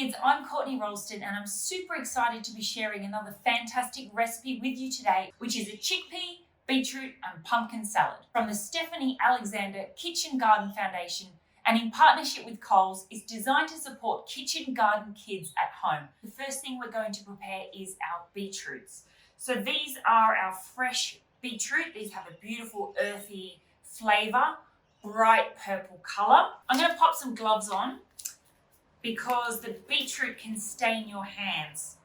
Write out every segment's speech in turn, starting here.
kids, I'm Courtney Roulston and I'm super excited to be sharing another fantastic recipe with you today, which is a chickpea, beetroot and pumpkin salad from the Stephanie Alexander Kitchen Garden Foundation, and in partnership with Coles is designed to support kitchen garden kids at home. The first thing we're going to prepare is our beetroots. So these are our fresh beetroot. These have a beautiful earthy flavour, bright purple colour. I'm going to pop some gloves on because the beetroot can stain your hands.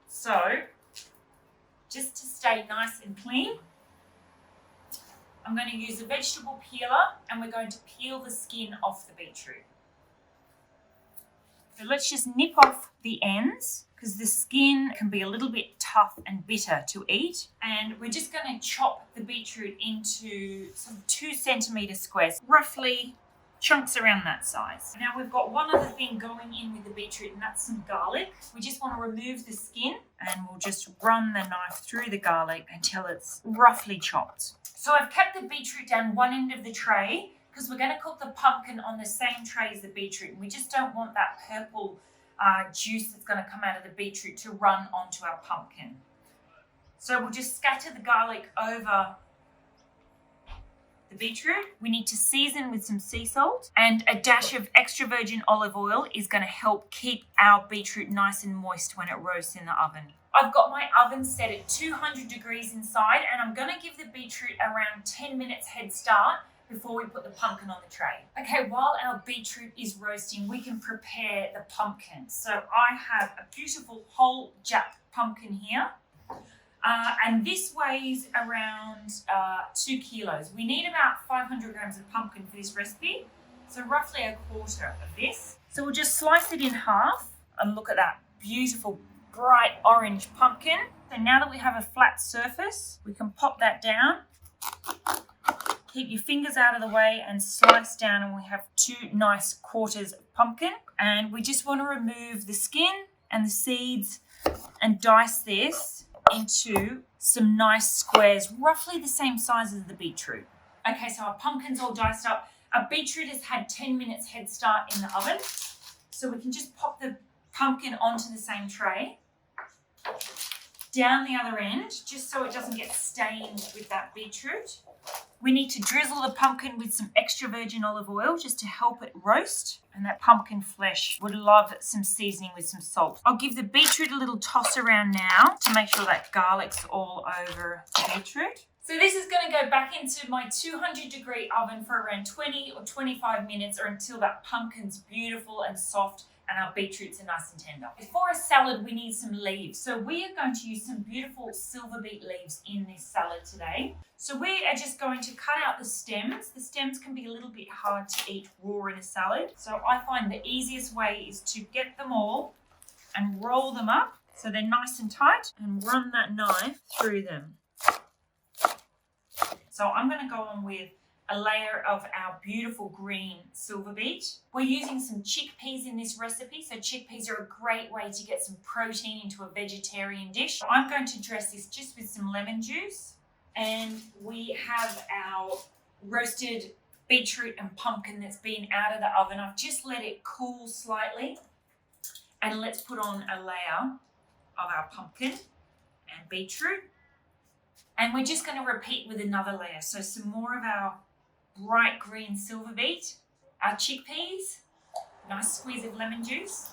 So just to stay nice and clean, I'm going to use a vegetable peeler and we're going to peel the skin off the beetroot. So let's just nip off the ends because the skin can be a little bit tough and bitter to eat. And we're just going to chop the beetroot into some 2 centimetre squares, roughly chunks around that size. Now we've got one other thing going in with the beetroot, and that's some garlic. We just want to remove the skin and we'll just run the knife through the garlic until it's roughly chopped. So I've kept the beetroot down one end of the tray because we're going to cook the pumpkin on the same tray as the beetroot, and we just don't want that purple juice that's going to come out of the beetroot to run onto our pumpkin. So we'll just scatter the garlic over the beetroot. We need to season with some sea salt, and a dash of extra virgin olive oil is going to help keep our beetroot nice and moist when it roasts in the oven. I've got my oven set at 200 degrees inside, and I'm going to give the beetroot around 10 minutes head start before we put the pumpkin on the tray. Okay, while our beetroot is roasting, we can prepare the pumpkin. So I have a beautiful whole Jap pumpkin here. And this weighs around 2 kilos. We need about 500 grams of pumpkin for this recipe, so roughly a quarter of this. So we'll just slice it in half, and look at that beautiful bright orange pumpkin. So now that we have a flat surface, we can pop that down. Keep your fingers out of the way and slice down, and we have 2 nice quarters of pumpkin. And we just want to remove the skin and the seeds and dice this into some nice squares, roughly the same size as the beetroot. Okay, so our pumpkin's all diced up. Our beetroot has had 10 minutes head start in the oven. So we can just pop the pumpkin onto the same tray, down the other end, just so it doesn't get stained with that beetroot. We need to drizzle the pumpkin with some extra virgin olive oil just to help it roast. And that pumpkin flesh would love some seasoning with some salt. I'll give the beetroot a little toss around now to make sure that garlic's all over the beetroot. So this is going to go back into my 200 degree oven for around 20 or 25 minutes, or until that pumpkin's beautiful and soft and our beetroots are nice and tender. For a salad, we need some leaves. So we are going to use some beautiful silverbeet leaves in this salad today. So we are just going to cut out the stems. The stems can be a little bit hard to eat raw in a salad. So I find the easiest way is to get them all and roll them up so they're nice and tight, and run that knife through them. So I'm going to go on with a layer of our beautiful green silverbeet. We're using some chickpeas in this recipe, so chickpeas are a great way to get some protein into a vegetarian dish. I'm going to dress this just with some lemon juice, and we have our roasted beetroot and pumpkin that's been out of the oven. I've just let it cool slightly, and let's put on a layer of our pumpkin and beetroot, and we're just going to repeat with another layer. So some more of our bright green silverbeet, our chickpeas, nice squeeze of lemon juice,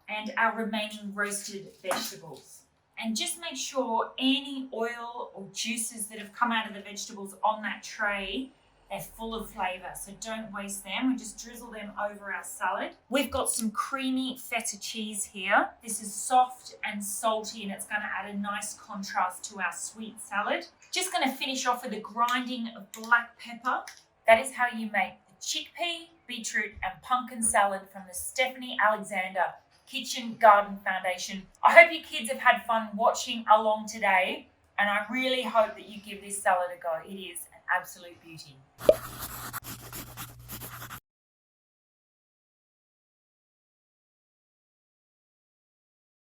and our remaining roasted vegetables. And just make sure any oil or juices that have come out of the vegetables on that tray, they're full of flavour, so don't waste them. We just drizzle them over our salad. We've got some creamy feta cheese here. This is soft and salty, and it's going to add a nice contrast to our sweet salad. Just going to finish off with a grinding of black pepper. That is how you make the chickpea, beetroot and pumpkin salad from the Stephanie Alexander Kitchen Garden Foundation. I hope you kids have had fun watching along today, and I really hope that you give this salad a go. It is an absolute beauty.